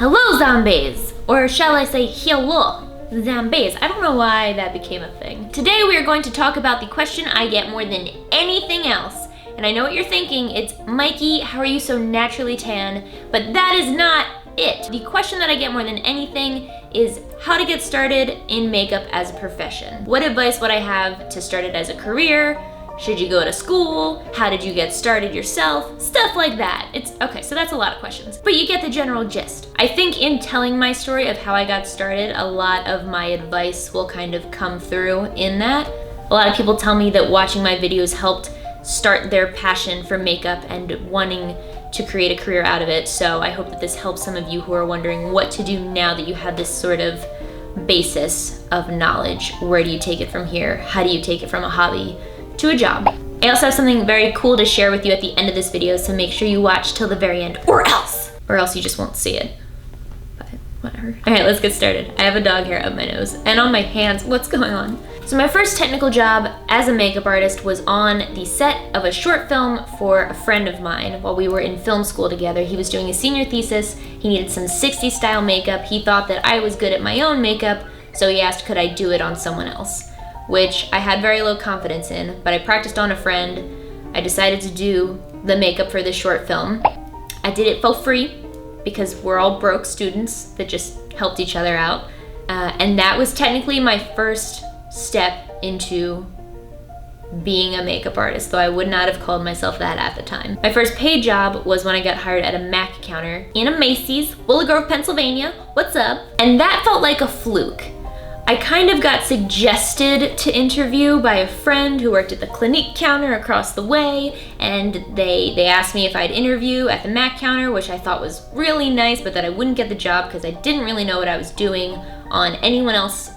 Hello, zombies! Or shall I say, hello, zombies. I don't know why that became a thing. Today we are going to talk about the question I get more than anything else. And I know what you're thinking, it's, Mikey, how are you so naturally tan? But that is not it. The question that I get more than anything is how to get started in makeup as a profession. What advice would I have to start it as a career? Should you go to school? How did you get started yourself? Stuff like that. It's okay, so that's a lot of questions, but you get the general gist. I think in telling my story of how I got started, a lot of my advice will kind of come through in that. A lot of people tell me that watching my videos helped start their passion for makeup and wanting to create a career out of it. So I hope that this helps some of you who are wondering what to do now that you have this sort of basis of knowledge. Where do you take it from here? How do you take it from a hobby to a job? I also have something very cool to share with you at the end of this video, so make sure you watch till the very end, or else you just won't see it. But whatever. All right, let's get started. I have a dog hair up my nose and on my hands. What's going on? So my first technical job as a makeup artist was on the set of a short film for a friend of mine while we were in film school together. He was doing a senior thesis. He needed some 60s style makeup. He thought that I was good at my own makeup, so he asked could I do it on someone else, which I had very low confidence in, but I practiced on a friend. I decided to do the makeup for this short film. I did it for free because we're all broke students that just helped each other out. And that was technically my first step into being a makeup artist, though I would not have called myself that at the time. My first paid job was when I got hired at a Mac counter in a Macy's, Willow Grove, Pennsylvania. What's up? And that felt like a fluke. I kind of got suggested to interview by a friend who worked at the Clinique counter across the way, and they asked me if I'd interview at the Mac counter, which I thought was really nice, but that I wouldn't get the job because I didn't really know what I was doing on anyone else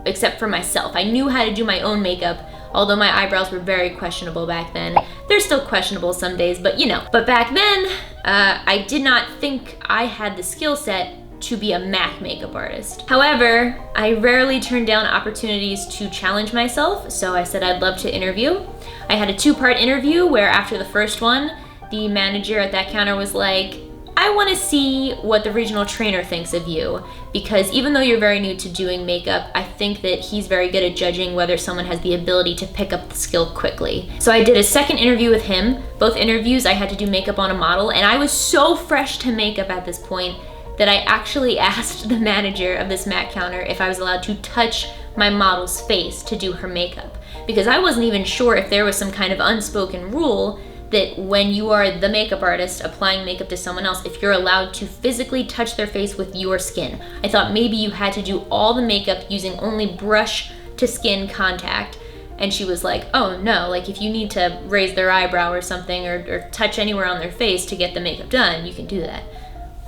except for myself. I knew how to do my own makeup, although my eyebrows were very questionable back then. They're still questionable some days, but you know. But back then, I did not think I had the skill set to be a Mac makeup artist. However, I rarely turned down opportunities to challenge myself, so I said I'd love to interview. I had a 2-part interview where after the first one, the manager at that counter was like, I want to see what the regional trainer thinks of you, because even though you're very new to doing makeup, I think that he's very good at judging whether someone has the ability to pick up the skill quickly. So I did a second interview with him. Both interviews I had to do makeup on a model, and I was so fresh to makeup at this point that I actually asked the manager of this Mac counter if I was allowed to touch my model's face to do her makeup, because I wasn't even sure if there was some kind of unspoken rule that when you are the makeup artist applying makeup to someone else, if you're allowed to physically touch their face with your skin. I thought maybe you had to do all the makeup using only brush to skin contact. And she was like, oh no, like if you need to raise their eyebrow or something or touch anywhere on their face to get the makeup done, you can do that.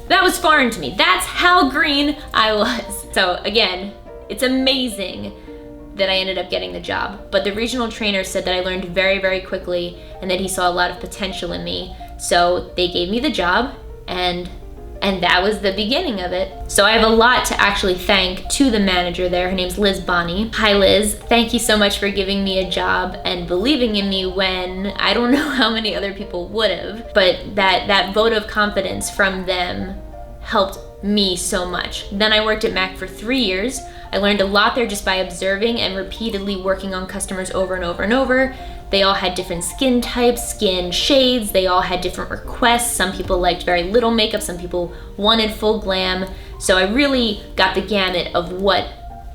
That was foreign to me. That's how green I was. So again, it's amazing that I ended up getting the job. But the regional trainer said that I learned very, very quickly and that he saw a lot of potential in me. So they gave me the job and that was the beginning of it. So I have a lot to actually thank to the manager there. Her name's Liz Bonney. Hi Liz, thank you so much for giving me a job and believing in me when I don't know how many other people would have. But that vote of confidence from them helped me so much. Then I worked at Mac for 3 years. I learned a lot there just by observing and repeatedly working on customers over and over and over. They all had different skin types, skin shades, they all had different requests. Some people liked very little makeup, some people wanted full glam. So I really got the gamut of what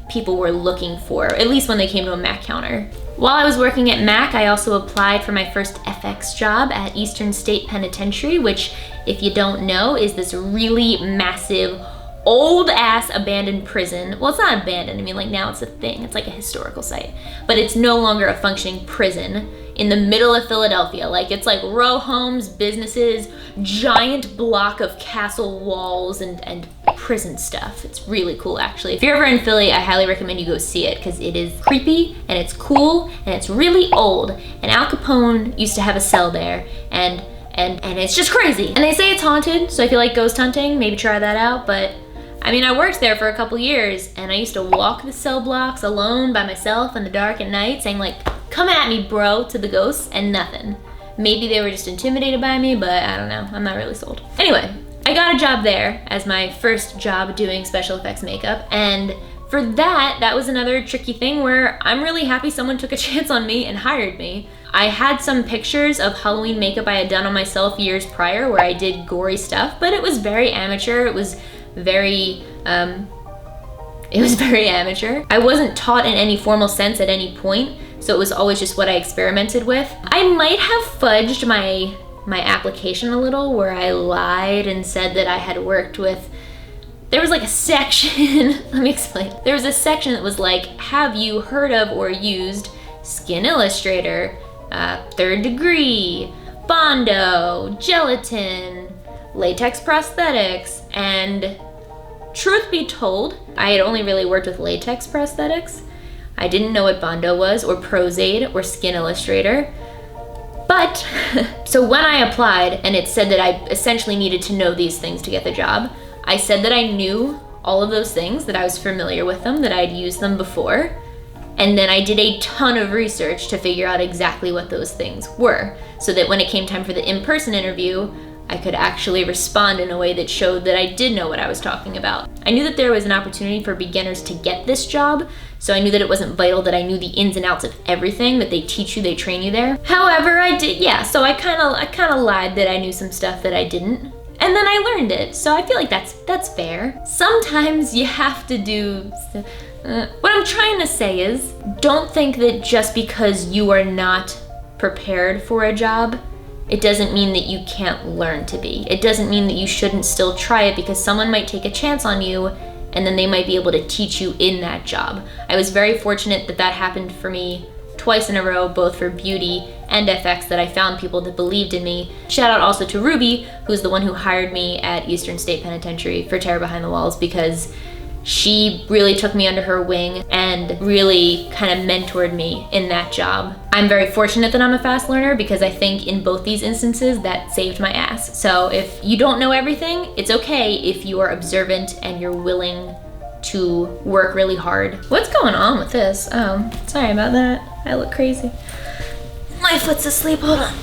people were looking for, at least when they came to a Mac counter. While I was working at Mac, I also applied for my first FX job at Eastern State Penitentiary, which, if you don't know, is this really massive, old-ass abandoned prison. Well, it's not abandoned. I mean, like, now it's a thing. It's like a historical site. But it's no longer a functioning prison in the middle of Philadelphia. Like, it's like row homes, businesses, giant block of castle walls, and prison stuff. It's really cool, actually. If you're ever in Philly, I highly recommend you go see it because it is creepy, and it's cool, and it's really old. And Al Capone used to have a cell there, and it's just crazy. And they say it's haunted, so if you like ghost hunting, maybe try that out. But I mean, I worked there for a couple years, and I used to walk the cell blocks alone by myself in the dark at night, saying like, come at me, bro, to the ghosts, and nothing. Maybe they were just intimidated by me, but I don't know. I'm not really sold. Anyway, I got a job there as my first job doing special effects makeup, and for that was another tricky thing where I'm really happy someone took a chance on me and hired me. I had some pictures of Halloween makeup I had done on myself years prior where I did gory stuff, but it was very amateur. It was very amateur. I wasn't taught in any formal sense at any point, so it was always just what I experimented with. I might have fudged my application a little where I lied and said that I had worked with, there was like a section, let me explain. There was a section that was like, have you heard of or used Skin Illustrator, Third Degree, Bondo, gelatin, latex prosthetics, and truth be told, I had only really worked with latex prosthetics. I didn't know what Bondo was, or Prozaid, or Skin Illustrator. But, so when I applied and it said that I essentially needed to know these things to get the job, I said that I knew all of those things, that I was familiar with them, that I'd used them before. And then I did a ton of research to figure out exactly what those things were, so that when it came time for the in-person interview, I could actually respond in a way that showed that I did know what I was talking about. I knew that there was an opportunity for beginners to get this job, so I knew that it wasn't vital that I knew the ins and outs of everything, that they teach you, they train you there. However, I did, yeah, so I kind of lied that I knew some stuff that I didn't. And then I learned it, so I feel like that's fair. Sometimes you have to do, what I'm trying to say is, don't think that just because you are not prepared for a job, it doesn't mean that you can't learn to be. It doesn't mean that you shouldn't still try it, because someone might take a chance on you and then they might be able to teach you in that job. I was very fortunate that that happened for me twice in a row, both for beauty and FX, that I found people that believed in me. Shout out also to Ruby, who's the one who hired me at Eastern State Penitentiary for Terror Behind the Walls, because she really took me under her wing and really kind of mentored me in that job. I'm very fortunate that I'm a fast learner, because I think in both these instances that saved my ass. So if you don't know everything, it's okay if you are observant and you're willing to work really hard. What's going on with this? Oh, sorry about that. I look crazy. My foot's asleep, hold on.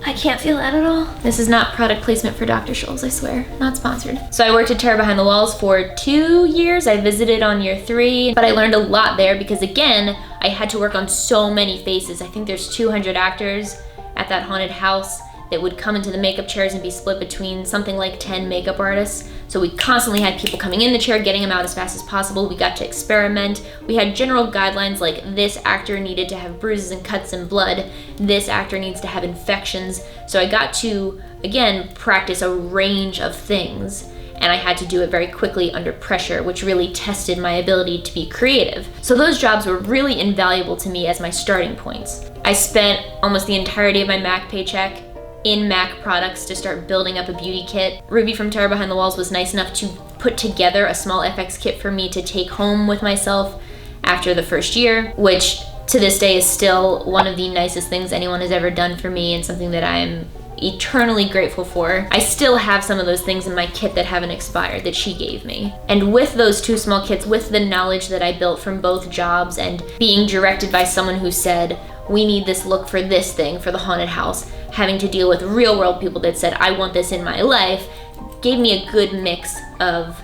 I can't feel that at all. This is not product placement for Dr. Scholl's, I swear. Not sponsored. So I worked at Terror Behind the Walls for 2 years. I visited on year 3, but I learned a lot there because, again, I had to work on so many faces. I think there's 200 actors at that haunted house that would come into the makeup chairs and be split between something like 10 makeup artists. So we constantly had people coming in the chair, getting them out as fast as possible. We got to experiment. We had general guidelines like this actor needed to have bruises and cuts and blood. This actor needs to have infections. So I got to, again, practice a range of things. And I had to do it very quickly under pressure, which really tested my ability to be creative. So those jobs were really invaluable to me as my starting points. I spent almost the entirety of my Mac paycheck in Mac products to start building up a beauty kit. Ruby from Terror Behind the Walls was nice enough to put together a small FX kit for me to take home with myself after the first year, which to this day is still one of the nicest things anyone has ever done for me, and something that I'm eternally grateful for. I still have some of those things in my kit that haven't expired that she gave me. And with those 2 small kits, with the knowledge that I built from both jobs and being directed by someone who said, we need this look for this thing for the haunted house, having to deal with real world people that said, I want this in my life, gave me a good mix of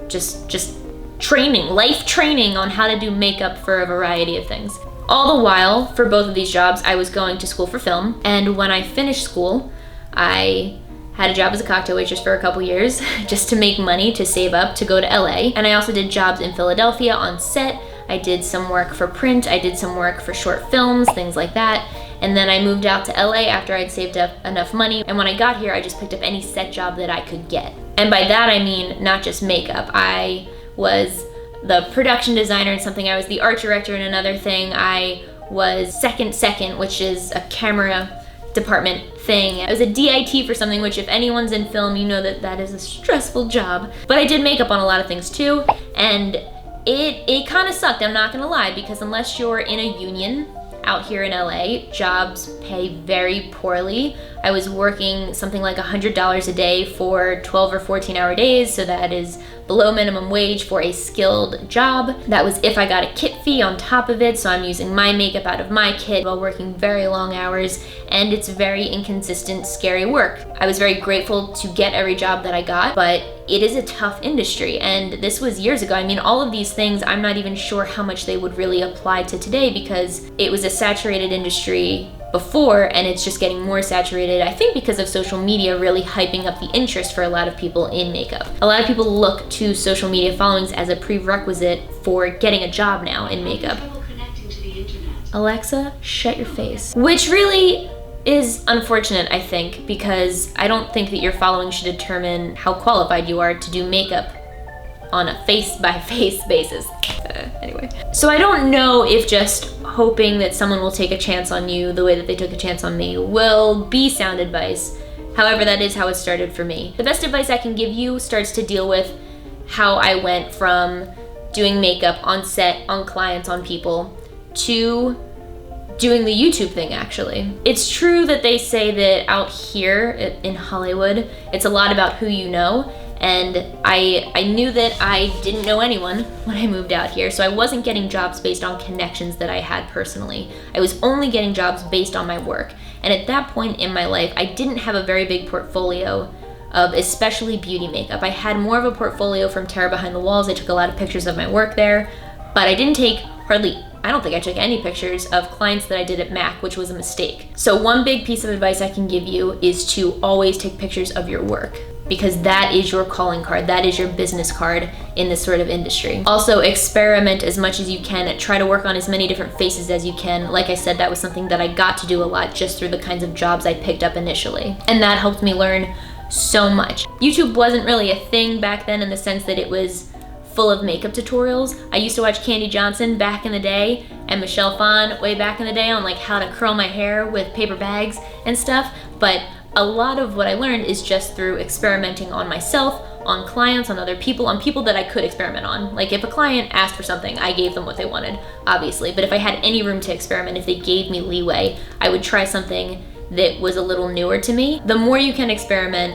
just training, life training on how to do makeup for a variety of things. All the while, for both of these jobs, I was going to school for film, and when I finished school, I had a job as a cocktail waitress for a couple years just to make money to save up to go to LA. And I also did jobs in Philadelphia on set. I did some work for print, I did some work for short films, things like that. And then I moved out to LA after I'd saved up enough money. And when I got here, I just picked up any set job that I could get. And by that, I mean not just makeup. I was the production designer in something. I was the art director in another thing. I was second, which is a camera department thing. I was a DIT for something, which if anyone's in film, you know that that is a stressful job. But I did makeup on a lot of things too. And it kind of sucked, I'm not gonna lie, because unless you're in a union, out here in LA, jobs pay very poorly. I was working something like $100 a day for 12 or 14-hour days, so that is below minimum wage for a skilled job. That was if I got a kit fee on top of it, so I'm using my makeup out of my kit while working very long hours, and it's very inconsistent, scary work. I was very grateful to get every job that I got, but it is a tough industry, and this was years ago. I mean, all of these things, I'm not even sure how much they would really apply to today, because it was a saturated industry before, and it's just getting more saturated, I think because of social media really hyping up the interest for a lot of people in makeup. A lot of people look to social media followings as a prerequisite for getting a job now in makeup. Alexa, shut your face. Which really is unfortunate, I think, because I don't think that your following should determine how qualified you are to do makeup on a face-by-face basis. Anyway. So I don't know if just hoping that someone will take a chance on you the way that they took a chance on me will be sound advice. However, that is how it started for me. The best advice I can give you starts to deal with how I went from doing makeup on set, on clients, on people, to doing the YouTube thing, actually. It's true that they say that out here in Hollywood, it's a lot about who you know, and I knew that I didn't know anyone when I moved out here, so I wasn't getting jobs based on connections that I had personally. I was only getting jobs based on my work, and at that point in my life, I didn't have a very big portfolio of especially beauty makeup. I had more of a portfolio from Terror Behind the Walls. I took a lot of pictures of my work there, but I didn't take I don't think I took any pictures of clients that I did at MAC, which was a mistake. So one big piece of advice I can give you is to always take pictures of your work, because that is your calling card, that is your business card in this sort of industry. Also, experiment as much as you can. Try to work on as many different faces as you can. Like I said, that was something that I got to do a lot just through the kinds of jobs I picked up initially. And that helped me learn so much. YouTube wasn't really a thing back then in the sense that it was full of makeup tutorials. I used to watch Candy Johnson back in the day and Michelle Phan way back in the day on like how to curl my hair with paper bags and stuff, but a lot of what I learned is just through experimenting on myself, on clients, on other people, on people that I could experiment on. Like if a client asked for something, I gave them what they wanted, obviously, but if I had any room to experiment, if they gave me leeway, I would try something that was a little newer to me. The more you can experiment,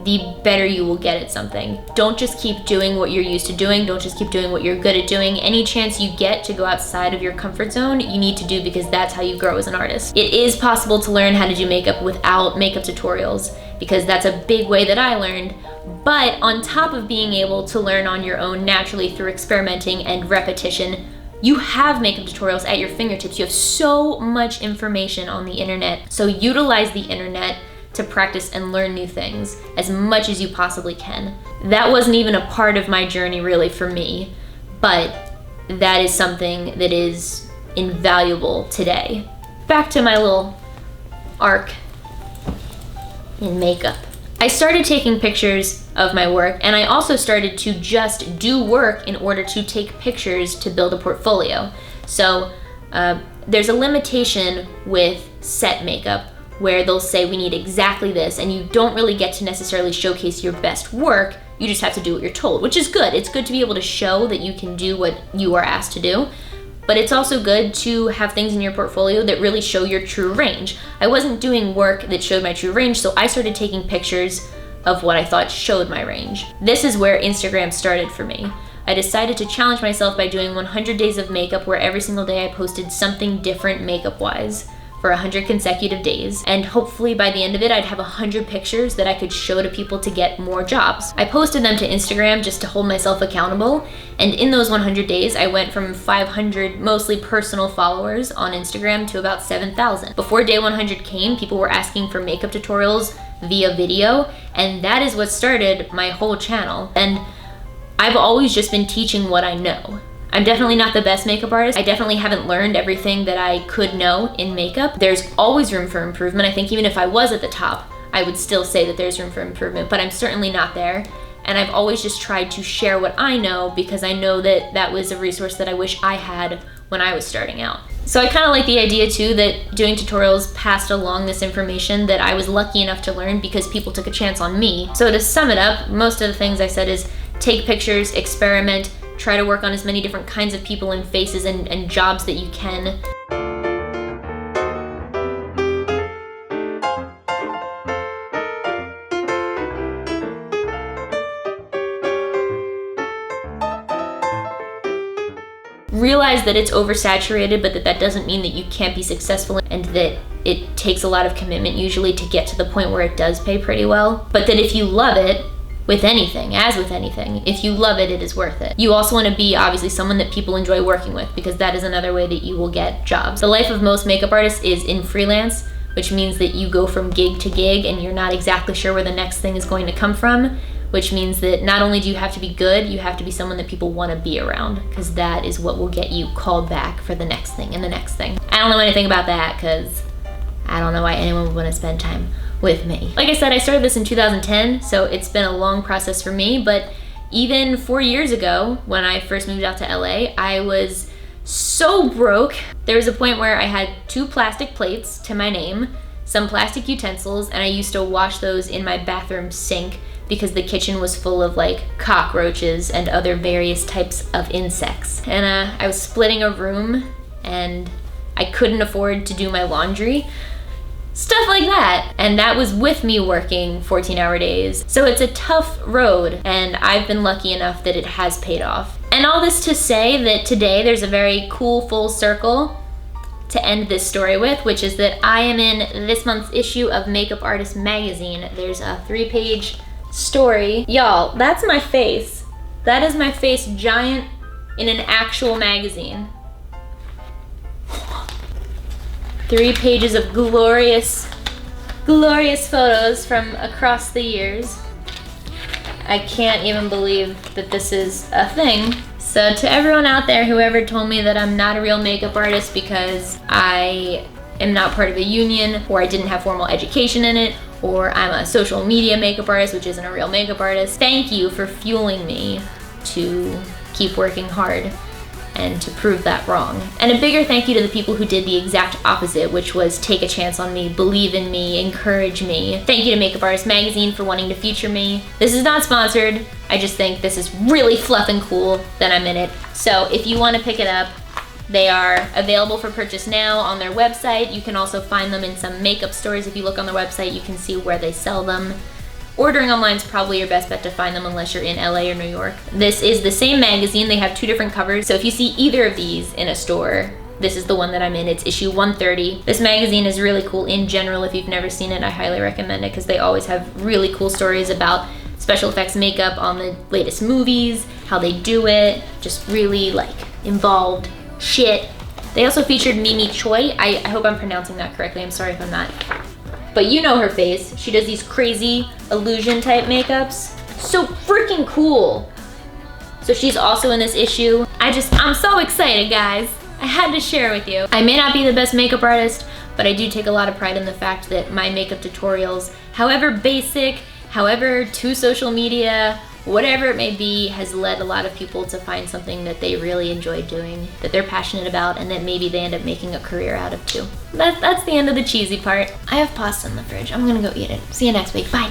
the better you will get at something. Don't just keep doing what you're used to doing. Don't just keep doing what you're good at doing. Any chance you get to go outside of your comfort zone, you need to do, because that's how you grow as an artist. It is possible to learn how to do makeup without makeup tutorials, because that's a big way that I learned. But on top of being able to learn on your own naturally through experimenting and repetition, you have makeup tutorials at your fingertips. You have so much information on the internet. So utilize the internet to practice and learn new things as much as you possibly can. That wasn't even a part of my journey really for me, but that is something that is invaluable today. Back to my little arc in makeup. I started taking pictures of my work, and I also started to just do work in order to take pictures to build a portfolio. So there's a limitation with set makeup where they'll say we need exactly this, and you don't really get to necessarily showcase your best work. You just have to do what you're told, which is good. It's good to be able to show that you can do what you are asked to do, but it's also good to have things in your portfolio that really show your true range. I wasn't doing work that showed my true range, so I started taking pictures of what I thought showed my range. This is where Instagram started for me. I decided to challenge myself by doing 100 days of makeup, where every single day I posted something different makeup-wise for 100 consecutive days, and hopefully by the end of it I'd have 100 pictures that I could show to people to get more jobs. I posted them to Instagram just to hold myself accountable, and in those 100 days I went from 500 mostly personal followers on Instagram to about 7,000. Before day 100 came, people were asking for makeup tutorials via video, and that is what started my whole channel. And I've always just been teaching what I know. I'm definitely not the best makeup artist. I definitely haven't learned everything that I could know in makeup. There's always room for improvement. I think even if I was at the top, I would still say that there's room for improvement, but I'm certainly not there. And I've always just tried to share what I know, because I know that that was a resource that I wish I had when I was starting out. So I kind of like the idea too that doing tutorials passed along this information that I was lucky enough to learn because people took a chance on me. So to sum it up, most of the things I said is take pictures, experiment, try to work on as many different kinds of people and faces and jobs that you can. realize that it's oversaturated, but that doesn't mean that you can't be successful, and that it takes a lot of commitment usually to get to the point where it does pay pretty well. But that if you love it, with anything, as with anything, if you love it, it is worth it. You also want to be obviously someone that people enjoy working with, because that is another way that you will get jobs. The life of most makeup artists is in freelance, which means that you go from gig to gig and you're not exactly sure where the next thing is going to come from, which means that not only do you have to be good, you have to be someone that people want to be around, because that is what will get you called back for the next thing and the next thing. I don't know anything about that, because I don't know why anyone would want to spend time with me. Like I said, I started this in 2010, so it's been a long process for me, but even 4 years ago, when I first moved out to LA, I was so broke. There was a point where I had 2 plastic plates to my name, some plastic utensils, and I used to wash those in my bathroom sink because the kitchen was full of like cockroaches and other various types of insects. And I was splitting a room and I couldn't afford to do my laundry. Stuff like that. And that was with me working 14-hour days. So it's a tough road, and I've been lucky enough that it has paid off. And all this to say that today there's a very cool full circle to end this story with, which is that I am in this month's issue of Makeup Artist magazine. There's a 3-page story. Y'all, that's my face. That is my face giant in an actual magazine. 3 pages of glorious, glorious photos from across the years. I can't even believe that this is a thing. So to everyone out there, whoever told me that I'm not a real makeup artist because I am not part of a union, or I didn't have formal education in it, or I'm a social media makeup artist, which isn't a real makeup artist, thank you for fueling me to keep working hard and to prove that wrong. And a bigger thank you to the people who did the exact opposite, which was take a chance on me, believe in me, encourage me. Thank you to Makeup Artist Magazine for wanting to feature me. This is not sponsored. I just think this is really fluff and cool that I'm in it. So if you want to pick it up, they are available for purchase now on their website. You can also find them in some makeup stores. If you look on their website, you can see where they sell them. Ordering online is probably your best bet to find them unless you're in LA or New York. This is the same magazine. They have 2 different covers. So if you see either of these in a store, this is the one that I'm in. It's issue 130. This magazine is really cool in general. If you've never seen it, I highly recommend it because they always have really cool stories about special effects makeup on the latest movies, how they do it, just really like involved shit. They also featured Mimi Choi. I hope I'm pronouncing that correctly. I'm sorry if I'm not. But you know her face. She does these crazy illusion type makeups. So freaking cool. So she's also in this issue. I'm so excited, guys. I had to share with you. I may not be the best makeup artist, but I do take a lot of pride in the fact that my makeup tutorials, however basic, however to social media, whatever it may be, has led a lot of people to find something that they really enjoy doing, that they're passionate about, and that maybe they end up making a career out of too. That's the end of the cheesy part. I have pasta in the fridge. I'm gonna go eat it. See you next week. Bye.